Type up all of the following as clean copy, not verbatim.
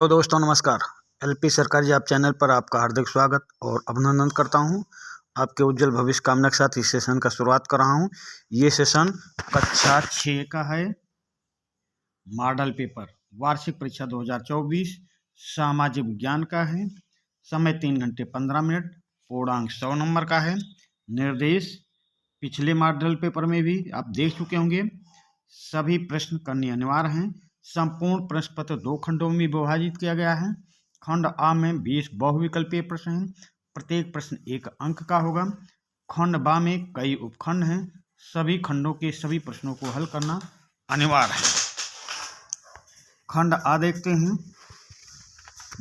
तो दोस्तों नमस्कार। एलपी सरकारी जॉब चैनल पर आपका हार्दिक स्वागत और अभिनंदन करता हूं। आपके उज्जवल भविष्य कामना के साथ इस सेशन का शुरुआत कर रहा हूं। ये सेशन कक्षा 6 का है, मॉडल पेपर वार्षिक परीक्षा 2024 सामाजिक विज्ञान का है। समय 3 घंटे 15 मिनट, पूर्णांक 100 नंबर का है। निर्देश पिछले मॉडल पेपर में भी आप देख चुके होंगे। सभी प्रश्न करने अनिवार्य हैं। संपूर्ण प्रश्न पत्र 2 खंडों में विभाजित किया गया है। खंड आ में 20 बहुविकल्पीय प्रश्न हैं। प्रत्येक प्रश्न 1 अंक का होगा। खंड बा में कई उपखंड हैं। सभी खंडों के सभी प्रश्नों को हल करना अनिवार्य है। खंड आ देखते हैं।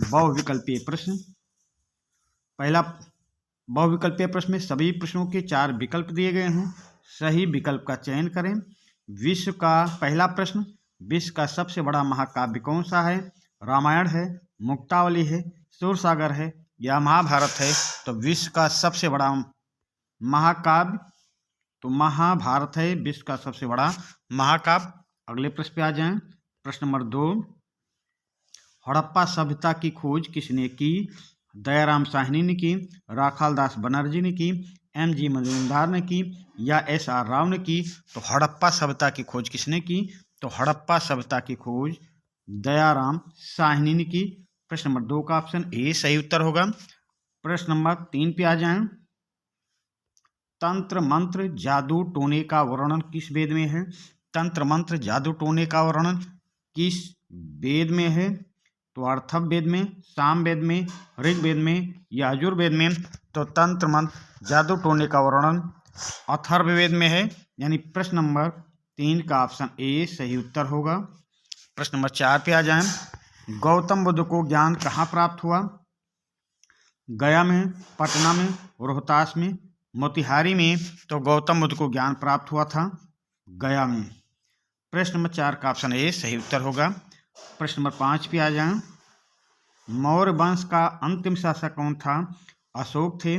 बहुविकल्पीय प्रश्न। पहला बहुविकल्पीय प्रश्न में सभी प्रश्नों के 4 विकल्प दिए गए हैं। सही विकल्प का चयन करें। विश्व का पहला प्रश्न, विश्व का सबसे बड़ा महाकाव्य कौन सा है? रामायण है, मुक्तावली है, सूरसागर है या महाभारत है? तो विश्व का सबसे बड़ा महाकाव्य तो महाभारत है, विश्व का सबसे बड़ा महाकाव्य। अगले प्रश्न पे आ जाएं। प्रश्न नंबर 2, हड़प्पा सभ्यता की खोज किसने की? दयाराम साहनी ने की, राखालदास बनर्जी ने की, एम.जी. मजुमदार ने की या एस.आर. राव ने की? तो हड़प्पा सभ्यता की खोज किसने की? तो हड़प्पा सभ्यता की खोज दयाराम साहनी ने की। प्रश्न नंबर 2 का ऑप्शन ए सही उत्तर होगा। प्रश्न नंबर 3 पे आ जाएं। तंत्र मंत्र जादू टोने का वर्णन किस वेद में है? तंत्र मंत्र जादू टोने का वर्णन किस वेद में है? तो अर्थववेद में, सामवेद में, ऋग्वेद में या यजुर्वेद में? तो तंत्र मंत्र जादू टोने का वर्णन अथर्ववेद में है। यानी प्रश्न नंबर 3 का ऑप्शन ए सही उत्तर होगा। प्रश्न नंबर 4 पे आ जाएं। गौतम बुद्ध को ज्ञान कहाँ प्राप्त हुआ? गया में, पटना में, रोहतास में, मोतिहारी में? तो गौतम बुद्ध को ज्ञान प्राप्त हुआ था गया में। प्रश्न नंबर 4 का ऑप्शन ए सही उत्तर होगा। प्रश्न नंबर 5 पे आ जाएं। मौर्य वंश का अंतिम शासक कौन था? अशोक थे,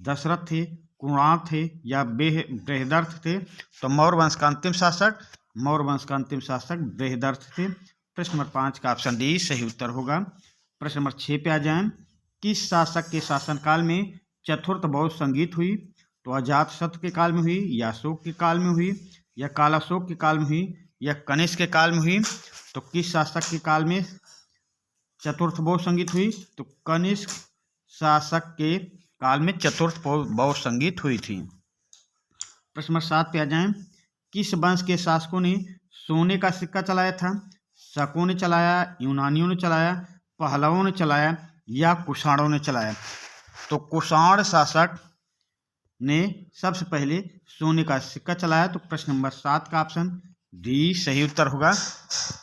दशरथ थे, कुणाल थे या बृहदर्थ थे? तो मौर्य वंश का अंतिम शासक बृहदर्थ थे। प्रश्न नंबर 5 का ऑप्शन डी सही उत्तर होगा। प्रश्न नंबर 6 पे आ जाएं। किस शासक के शासनकाल में चतुर्थ बौद्ध संगीत हुई? तो अजातशत्रु के काल में हुई या अशोक के काल में हुई या कालाशोक के काल में हुई या कनिष्क के काल में हुई? तो किस शासक के काल में चतुर्थ बौद्ध संगीत हुई? तो कनिष्क शासक के काल में चतुर्थ बौद्ध संगीत हुई थी। प्रश्न नंबर 7 पे आ जाएं। किस वंश के शासकों ने सोने का सिक्का चलाया था? शकों ने चलाया, यूनानियों ने चलाया, पहलवों ने चलाया या कुषाणों ने चलाया? तो कुषाण शासक ने सबसे पहले सोने का सिक्का चलाया। तो प्रश्न नंबर 7 का ऑप्शन डी सही उत्तर होगा।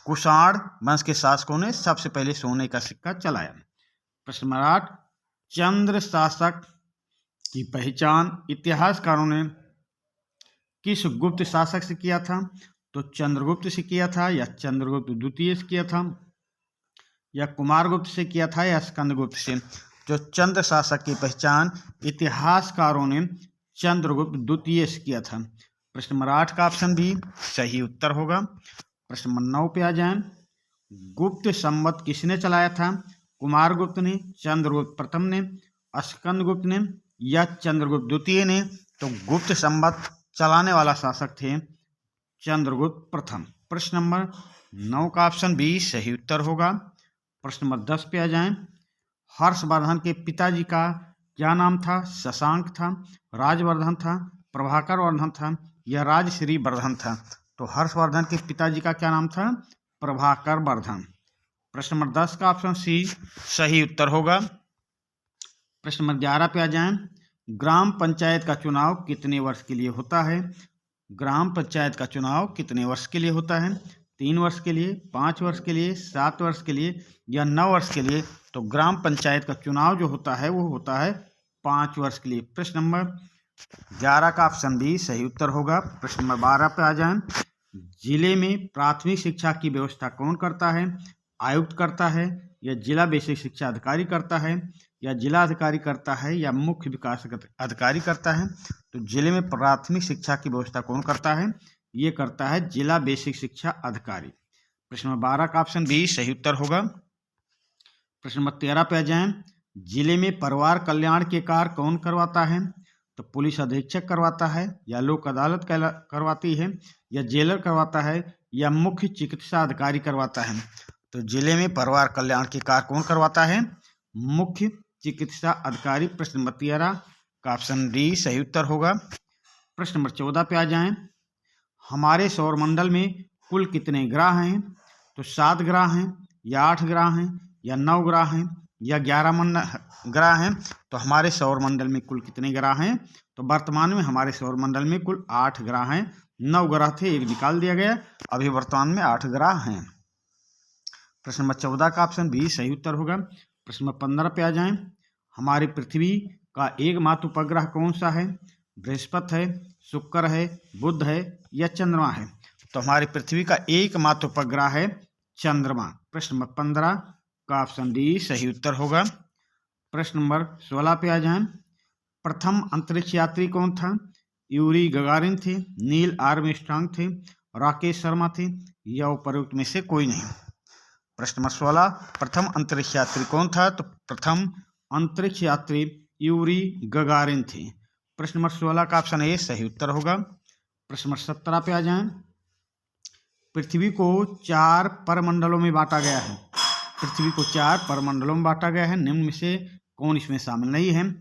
कुषाण वंश के शासकों ने सबसे पहले सोने का सिक्का चलाया। प्रश्न नंबर 8, चंद्र शासक की पहचान इतिहासकारों ने किस गुप्त शासक से किया था? तो चंद्रगुप्त से किया था या चंद्रगुप्त द्वितीय से किया था या कुमारगुप्त से किया था या स्कंदगुप्त से? जो चंद्र शासक की पहचान इतिहासकारों ने चंद्रगुप्त द्वितीय से किया था। प्रश्न नंबर 8 का ऑप्शन भी सही उत्तर होगा। प्रश्न नंबर 9 पे आ जाएं। गुप्त संवत किसने चलाया था? कुमारगुप्त ने, चंद्रगुप्त प्रथम ने, स्कंदगुप्त ने या चंद्रगुप्त द्वितीय ने? तो गुप्त संवत चलाने वाला शासक थे चंद्रगुप्त प्रथम। प्रश्न नंबर 9 का ऑप्शन बी सही उत्तर होगा। प्रश्न नंबर 10 पे आ जाएं। हर्षवर्धन के पिताजी का क्या नाम था? शशांक था, राजवर्धन था, प्रभाकर वर्धन था या राजश्री वर्धन था? तो हर्षवर्धन के पिताजी का क्या नाम था? प्रभाकर वर्धन। प्रश्न नंबर 10 का ऑप्शन सी सही उत्तर होगा। प्रश्न नंबर 11 पे आ जाएं। ग्राम पंचायत का चुनाव कितने वर्ष के लिए होता है? ग्राम पंचायत का चुनाव कितने वर्ष के लिए होता है? 3 वर्ष के लिए, 5 वर्ष के लिए, 7 वर्ष के लिए या 9 वर्ष के लिए? तो ग्राम पंचायत का चुनाव जो होता है वो होता है 5 वर्ष के लिए। प्रश्न नंबर 11 का ऑप्शन बी सही उत्तर होगा। प्रश्न नंबर 12 पे आ जाएं। जिले में प्राथमिक शिक्षा की व्यवस्था कौन करता है? आयुक्त करता है या जिला बेसिक शिक्षा अधिकारी करता है या जिला अधिकारी करता है या मुख्य विकास अधिकारी करता है? तो जिले में प्राथमिक शिक्षा की व्यवस्था कौन करता है? ये करता है जिला बेसिक शिक्षा अधिकारी। प्रश्न नंबर 12 का ऑप्शन बी सही उत्तर होगा। प्रश्न नंबर 13 पे आ जाएं। जिले में परिवार कल्याण के कार्य कौन करवाता है? तो पुलिस अधीक्षक करवाता है, या लोक अदालत करवाती है, या जेलर करवाता है, या मुख्य चिकित्सा अधिकारी करवाता है? तो जिले में परिवार कल्याण के कार्य कौन करवाता है? मुख्य चिकित्सा अधिकारी। प्रश्न नंबर 13 का ऑप्शन डी सही उत्तर होगा। प्रश्न नंबर 14 पे आ जाएं। हमारे सौरमंडल में कुल कितने ग्रह हैं? तो 7 ग्रह हैं, या 8 ग्रह हैं, या 9 ग्रह हैं, या 11 ग्रह हैं। तो हमारे सौरमंडल में कुल कितने ग्रह हैं? तो वर्तमान में हमारे सौरमंडल में कुल 8 ग्रह हैं। 9 ग्रह थे, एक निकाल दिया गया, अभी वर्तमान में 8 ग्रह हैं। प्रश्न नंबर 14 का ऑप्शन बी सही उत्तर होगा। प्रश्न नंबर 15 पे आ जाएं। हमारी पृथ्वी का एकमात्र उपग्रह कौन सा है? बृहस्पति है, शुक्र है, बुध है, या चंद्रमा है? तो हमारी पृथ्वी का एकमात्र उपग्रह है चंद्रमा। प्रश्न नंबर 15 का ऑप्शन डी सही उत्तर होगा। प्रश्न नंबर 16 पे आ जाएं। प्रथम अंतरिक्ष यात्री कौन था? यूरी गगारिन थे, नील आर्मस्ट्रांग थे, राकेश शर्मा थे, या उपरोक्त में से कोई नहीं? प्रश्न नंबर 16 प्रथम अंतरिक्ष यात्री कौन था? तो प्रथम अंतरिक्ष यात्री यूरी गगारिन थे। प्रश्न नंबर 16 का ऑप्शन ए सही उत्तर होगा। प्रश्न नंबर 17 पे आ जाएं। पृथ्वी को 4 परमंडलों में बांटा गया है। पृथ्वी को 4 परमंडलों में बांटा गया है, निम्न में से कौन इसमें शामिल नहीं है?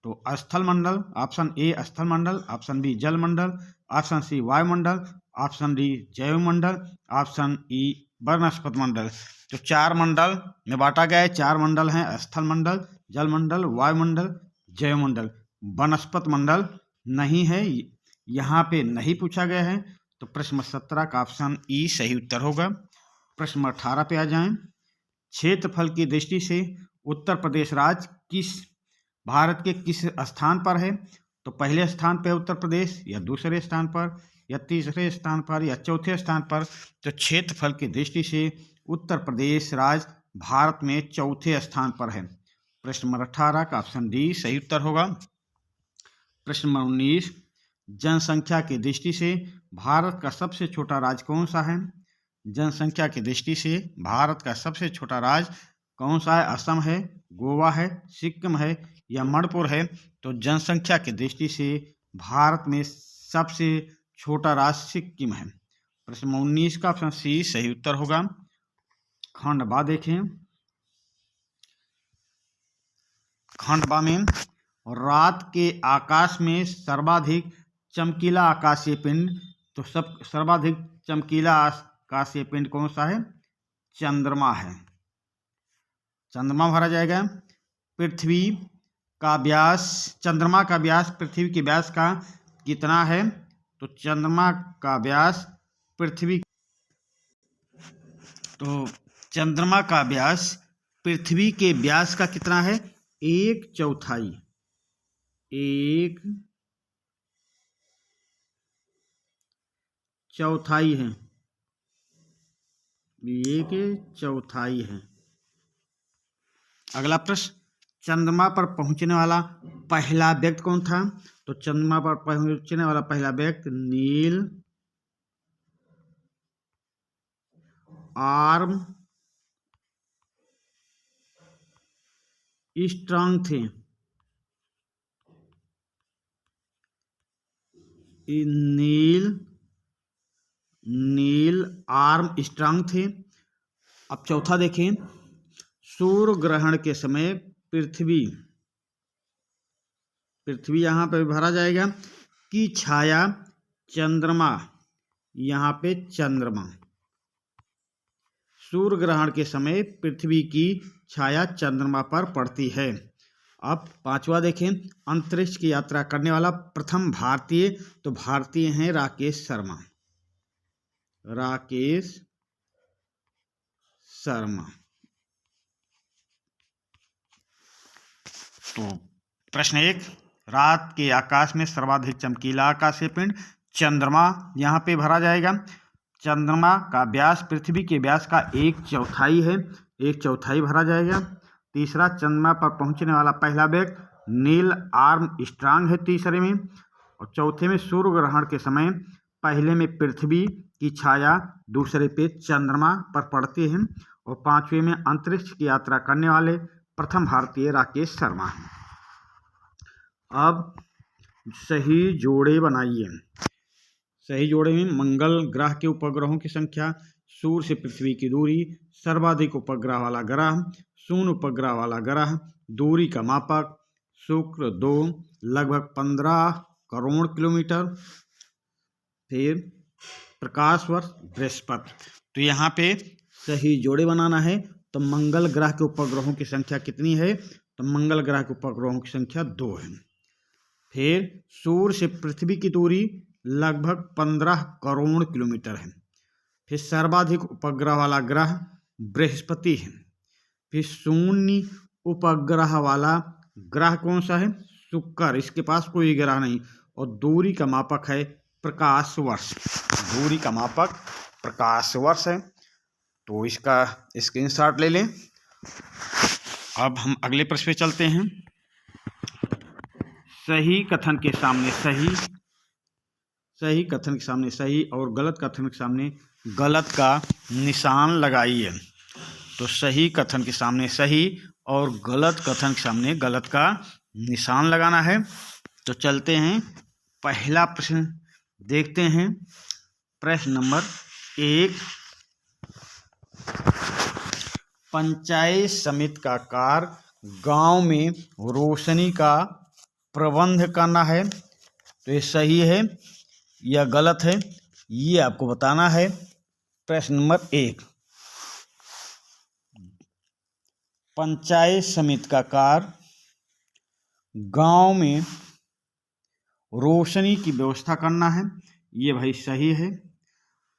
तो स्थल मंडल, ऑप्शन ए स्थल मंडल, ऑप्शन बी जल मंडल, ऑप्शन सी वायुमंडल, ऑप्शन डी जैव मंडल, ऑप्शन ई वनस्पति मंडल। तो 4 मंडल में बांटा गया है। 4 मंडल हैं, स्थल मंडल, जल मंडल, वायुमंडल, जैव मंडल। वनस्पति मंडल नहीं है, यहाँ पे नहीं पूछा गया है। तो प्रश्न नंबर 17 का ऑप्शन ई सही उत्तर होगा। प्रश्न नंबर 18 पे आ जाएं। क्षेत्रफल की दृष्टि से उत्तर प्रदेश राज्य भारत के किस स्थान पर है? तो पहले स्थान पर उत्तर प्रदेश, या दूसरे स्थान पर, या तीसरे स्थान पर, या चौथे स्थान पर? तो क्षेत्रफल की दृष्टि से उत्तर प्रदेश राज्य भारत में चौथे स्थान पर है। प्रश्न नंबर 18 का ऑप्शन डी सही उत्तर होगा। प्रश्न नंबर 19 जनसंख्या की दृष्टि से भारत का सबसे छोटा राज्य कौन सा है? जनसंख्या की दृष्टि से भारत का सबसे छोटा राज्य कौन सा है? असम है, गोवा है, सिक्किम है, या मणिपुर है? तो जनसंख्या की दृष्टि से भारत में सबसे छोटा राज्य सिक्किम है। प्रश्न 19 का ऑप्शन सी सही उत्तर होगा। खंड बा देखें। खंड बा में रात के आकाश में सर्वाधिक चमकीला आकाशीय पिंड, तो सर्वाधिक चमकीला आकाशीय पिंड कौन सा है? चंद्रमा है। चंद्रमा भरा जाएगा। पृथ्वी का व्यास, चंद्रमा का व्यास पृथ्वी के व्यास का कितना है? तो चंद्रमा का व्यास पृथ्वी के व्यास का कितना है? 1/4। 1/4 है। 1/4 है। अगला प्रश्न, चंद्रमा पर पहुंचने वाला पहला व्यक्ति कौन था? तो चंद्रमा पर पहुंचने वाला पहला व्यक्ति नील आर्मस्ट्रांग थे। नील आर्मस्ट्रांग थे। अब चौथा देखें। सूर्य ग्रहण के समय पृथ्वी यहाँ पे भरा जाएगा की छाया चंद्रमा, यहाँ पे चंद्रमा। सूर्य ग्रहण के समय पृथ्वी की छाया चंद्रमा पर पड़ती है। अब पांचवा देखें। अंतरिक्ष की यात्रा करने वाला प्रथम भारतीय, तो भारतीय हैं राकेश शर्मा। तो प्रश्न 1, रात के आकाश में सर्वाधिक चमकीला आकाशीय पिंड चंद्रमा, यहाँ पे भरा जाएगा। चंद्रमा का व्यास पृथ्वी के व्यास का 1/4 है, 1/4 भरा जाएगा। तीसरा, चंद्रमा पर पहुंचने वाला पहला व्यक्ति नील आर्मस्ट्रांग है तीसरे में। और चौथे में सूर्य ग्रहण के समय पहले में पृथ्वी की छाया, दूसरे पे चंद्रमा पर पड़ती है। और 5वें में अंतरिक्ष की यात्रा करने वाले प्रथम भारतीय राकेश शर्मा हैं। अब सही जोड़े बनाइए। सही जोड़े में मंगल ग्रह के उपग्रहों की संख्या, सूर्य से पृथ्वी की दूरी, सर्वाधिक उपग्रह वाला ग्रह, शून्य उपग्रह वाला ग्रह, दूरी का मापक, शुक्र 2 लगभग 15 करोड़ किलोमीटर, फिर प्रकाश वर्ष बृहस्पति। तो यहाँ पे सही जोड़े बनाना है। तो मंगल ग्रह के उपग्रहों की संख्या कितनी है? तो मंगल ग्रह के उपग्रहों की संख्या 2 है। फिर सूर्य से पृथ्वी की दूरी लगभग 15 करोड़ किलोमीटर है। फिर सर्वाधिक उपग्रह वाला ग्रह बृहस्पति है। फिर शून्य उपग्रह वाला ग्रह कौन सा है? शुक्र, इसके पास कोई ग्रह नहीं। और दूरी का मापक है प्रकाश वर्ष। दूरी का मापक प्रकाश वर्ष है। तो इसका स्क्रीनशॉट ले लें। अब हम अगले प्रश्न पे चलते हैं। सही कथन के सामने सही, सही कथन के सामने सही और गलत कथन के सामने गलत का निशान लगाइए। तो सही कथन के सामने सही और गलत कथन के सामने गलत का निशान लगाना है। तो चलते हैं, पहला प्रश्न देखते हैं। प्रश्न नंबर 1, पंचायत समिति का कार्य गांव में रोशनी का प्रबंध करना है। तो ये सही है या गलत है, ये आपको बताना है। प्रश्न नंबर 1, पंचायत समिति का कार्य गांव में रोशनी की व्यवस्था करना है। ये भाई सही है।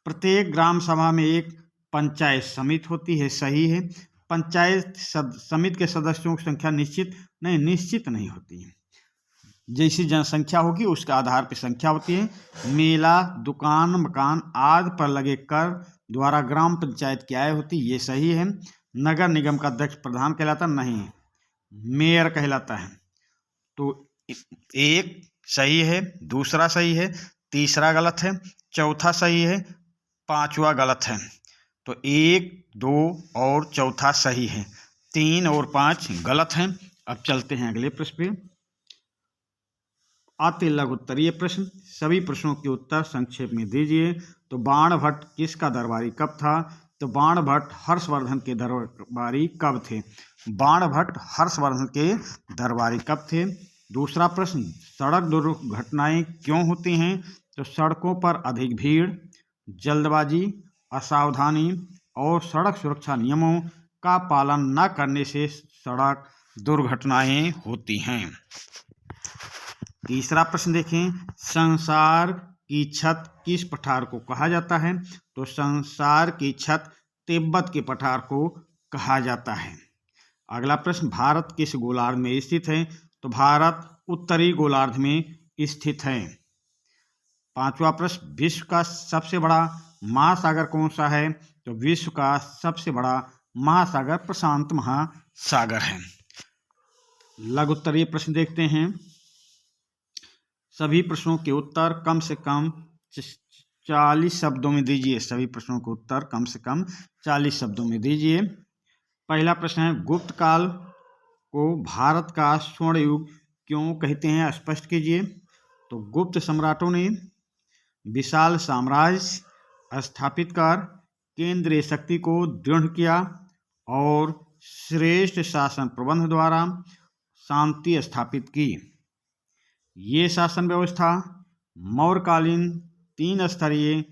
प्रत्येक ग्राम सभा में एक पंचायत समिति होती है। सही है। पंचायत समिति के सदस्यों की संख्या निश्चित नहीं होती है। जैसी जनसंख्या होगी उसके आधार पर संख्या होती है। मेला, दुकान, मकान आदि पर लगे कर द्वारा ग्राम पंचायत की आय होती है। ये सही है। नगर निगम का अध्यक्ष प्रधान कहलाता नहीं, मेयर कहलाता है। तो एक सही है, दूसरा सही है, तीसरा गलत है, चौथा सही है, पांचवा गलत है। तो 1, 2 और चौथा सही है, 3 और 5 गलत हैं। अब चलते हैं अगले प्रश्न पे। आते लघु उत्तरीय प्रश्न, सभी प्रश्नों के उत्तर संक्षेप में दीजिए। तो बाणभट्ट किसका दरबारी कब था? तो बाणभट्ट हर्षवर्धन के दरबारी कब थे? बाणभट्ट हर्षवर्धन के दरबारी कब थे? दूसरा प्रश्न, सड़क दुर्घटनाएं क्यों होती हैं? तो सड़कों पर अधिक भीड़, जल्दबाजी, असावधानी और सड़क सुरक्षा नियमों का पालन न करने से सड़क दुर्घटनाएं होती हैं। तीसरा प्रश्न देखें, संसार की छत किस पठार को कहा जाता है? तो संसार की छत तिब्बत के पठार को कहा जाता है। अगला प्रश्न, भारत किस गोलार्ध में स्थित है? तो भारत उत्तरी गोलार्ध में स्थित है। पांचवा प्रश्न, विश्व का सबसे बड़ा महासागर कौन सा है? तो विश्व का सबसे बड़ा महासागर प्रशांत महासागर है। लघु उत्तरीय प्रश्न देखते हैं। सभी प्रश्नों के उत्तर कम से कम 40 शब्दों में दीजिए। सभी प्रश्नों के उत्तर कम से कम 40 शब्दों में दीजिए। पहला प्रश्न है, गुप्त काल को भारत का स्वर्ण युग क्यों कहते हैं? स्पष्ट कीजिए। तो गुप्त सम्राटों ने विशाल साम्राज्य स्थापित कर केंद्रीय शक्ति को दृढ़ किया और श्रेष्ठ शासन प्रबंध द्वारा शांति स्थापित की। ये शासन व्यवस्था मौर्यकालीन 3 स्तरीय,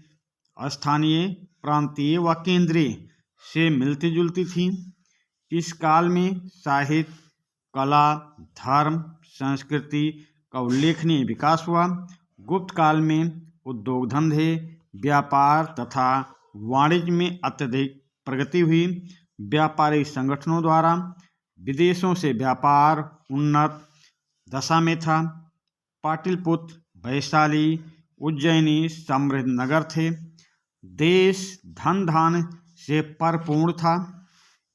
स्थानीय, प्रांतीय व केंद्रीय से मिलती जुलती थी। इस काल में साहित्य, कला, धर्म, संस्कृति का उल्लेखनीय विकास हुआ। गुप्त काल में उद्योग धंधे, व्यापार तथा वाणिज्य में अत्यधिक प्रगति हुई। व्यापारिक संगठनों द्वारा विदेशों से व्यापार उन्नत दशा में था। पाटलिपुत्र, वैशाली, उज्जैनी समृद्ध नगर थे। देश धन धान्य से परिपूर्ण था।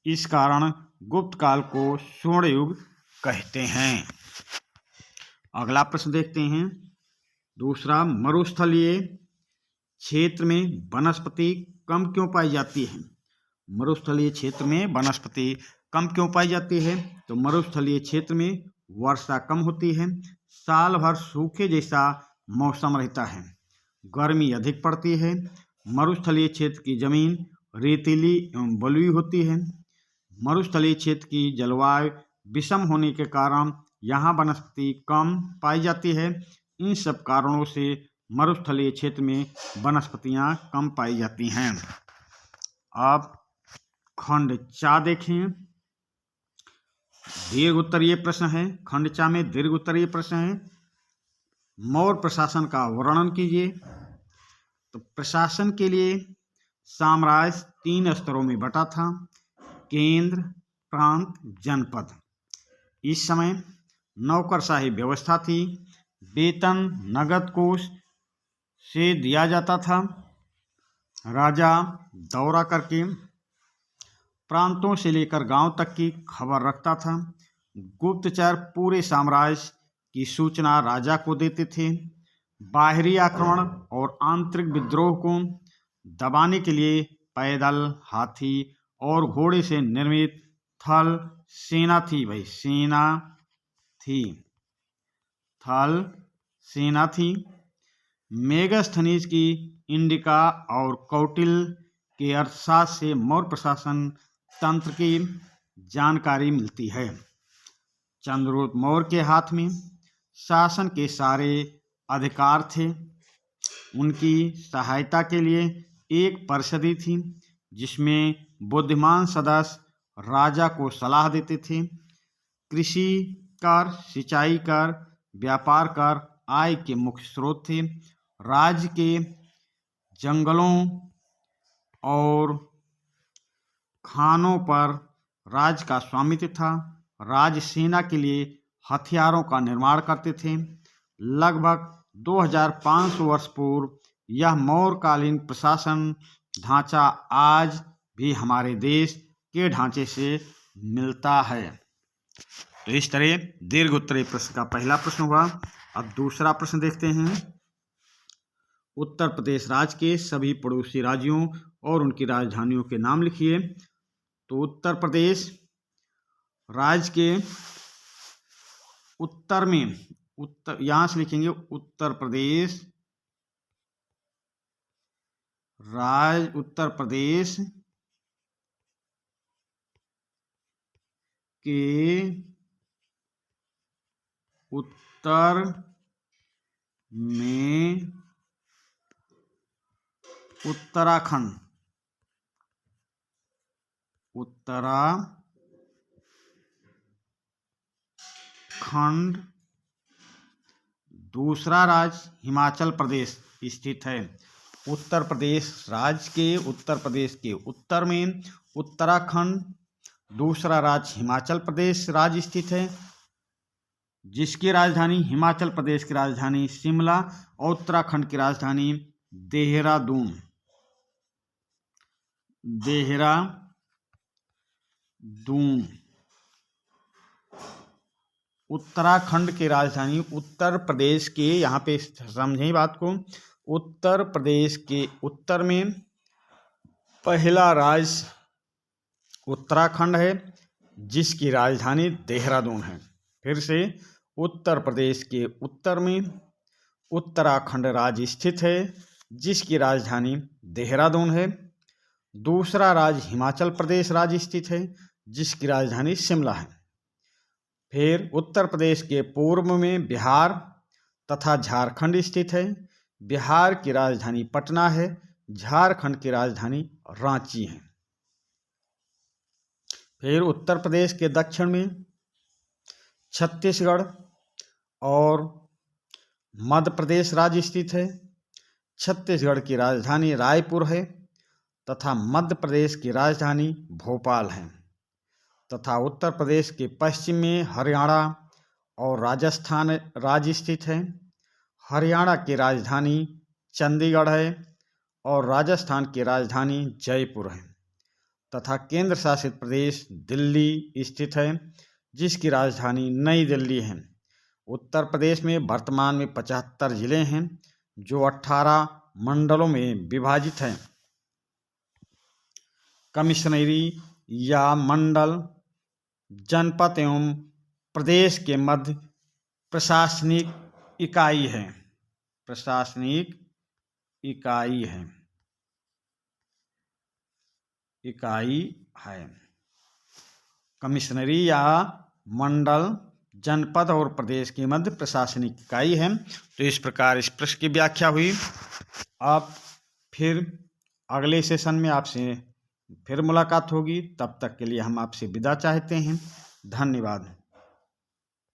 इस कारण गुप्त काल को स्वर्ण युग कहते हैं। अगला प्रश्न देखते हैं। दूसरा, मरुस्थलीय क्षेत्र में वनस्पति कम क्यों पाई जाती है? मरुस्थलीय क्षेत्र में वनस्पति कम क्यों पाई जाती है? तो मरुस्थलीय क्षेत्र में वर्षा कम होती है, साल भर सूखे जैसा मौसम रहता है, गर्मी अधिक पड़ती है, मरुस्थलीय क्षेत्र की जमीन रेतीली एवं बलुई होती है, मरुस्थलीय क्षेत्र की जलवायु विषम होने के कारण यहाँ वनस्पति कम पाई जाती है। इन सब कारणों से मरुस्थलीय क्षेत्र में वनस्पतियाँ कम पाई जाती हैं। अब खंड चा देखें। दीर्घ उत्तरीय प्रश्न है। खंड चा में दीर्घ उत्तरीय प्रश्न है। मौर्य प्रशासन का वर्णन कीजिए। तो प्रशासन के लिए साम्राज्य 3 स्तरों में बटा था: केंद्र, प्रांत, जनपद। इस समय नौकरशाही व्यवस्था थी। वेतन नगद कोष से दिया जाता था। राजा दौरा करके प्रांतों से लेकर गांव तक की खबर रखता था। गुप्तचर पूरे साम्राज्य की सूचना राजा को देते थे। बाहरी आक्रमण और आंतरिक विद्रोह को दबाने के लिए पैदल, हाथी और घोड़े से निर्मित थल सेना थी। थल सेना थी। मेगास्थनीज की इंडिका और कौटिल्य के अर्थशास्त्र से मौर्य प्रशासन तंत्र की जानकारी मिलती है। चंद्रगुप्त मौर्य के हाथ में शासन के सारे अधिकार थे। उनकी सहायता के लिए एक परिषद थी, जिसमें बुद्धिमान सदस्य राजा को सलाह देते थे। कृषि कर, सिंचाई कर, व्यापार कर आय के मुख्य स्रोत थे। राज्य के जंगलों और खानों पर राज्य का स्वामित्व था। राज्य सेना के लिए हथियारों का निर्माण करते थे। लगभग 2500 वर्ष पूर्व यह मौर्यकालीन प्रशासन ढांचा आज भी हमारे देश के ढांचे से मिलता है। तो इस तरह दीर्घ उत्तरीय प्रश्न का पहला प्रश्न हुआ। अब दूसरा प्रश्न देखते हैं। उत्तर प्रदेश राज्य के सभी पड़ोसी राज्यों और उनकी राजधानियों के नाम लिखिए। तो उत्तर प्रदेश राज्य के उत्तर में यहां से लिखेंगे उत्तर प्रदेश राज्य। उत्तर प्रदेश के उत्तर में उत्तराखंड। दूसरा राज्य हिमाचल प्रदेश स्थित है। उत्तर प्रदेश राज्य के उत्तर प्रदेश के उत्तर में उत्तराखंड, दूसरा राज्य हिमाचल प्रदेश राज्य स्थित है, जिसकी राजधानी हिमाचल प्रदेश की राजधानी शिमला और उत्तराखंड की राजधानी देहरादून। उत्तराखंड की राजधानी उत्तर प्रदेश के, यहाँ पे समझें बात को, उत्तर प्रदेश के उत्तर में पहला राज्य उत्तराखंड है, जिसकी राजधानी देहरादून है। फिर से उत्तर प्रदेश के उत्तर में उत्तराखंड राज्य स्थित है, जिसकी राजधानी देहरादून है। दूसरा राज्य हिमाचल प्रदेश राज्य स्थित है, जिसकी राजधानी शिमला है। फिर उत्तर प्रदेश के पूर्व में बिहार तथा झारखंड स्थित है। बिहार की राजधानी पटना है, झारखंड की राजधानी रांची है। फिर उत्तर प्रदेश के दक्षिण में छत्तीसगढ़ और मध्य प्रदेश राज्य स्थित है। छत्तीसगढ़ की राजधानी रायपुर है तथा मध्य प्रदेश की राजधानी भोपाल है। तथा उत्तर प्रदेश के पश्चिम में हरियाणा और राजस्थान राज्य स्थित है। हरियाणा की राजधानी चंडीगढ़ है और राजस्थान की राजधानी जयपुर है। तथा केंद्र शासित प्रदेश दिल्ली स्थित है, जिसकी राजधानी नई दिल्ली है। उत्तर प्रदेश में वर्तमान में 75 जिले हैं, जो 18 मंडलों में विभाजित हैं। कमिश्नरी या मंडल जनपद एवं प्रदेश के मध्य प्रशासनिक इकाई है। प्रशासनिक इकाई है, कमिश्नरी या मंडल जनपद और प्रदेश के मध्य प्रशासनिक इकाई है। तो इस प्रकार इस प्रश्न की व्याख्या हुई। अब फिर अगले सेशन में आपसे फिर मुलाकात होगी। तब तक के लिए हम आपसे विदा चाहते हैं। धन्यवाद।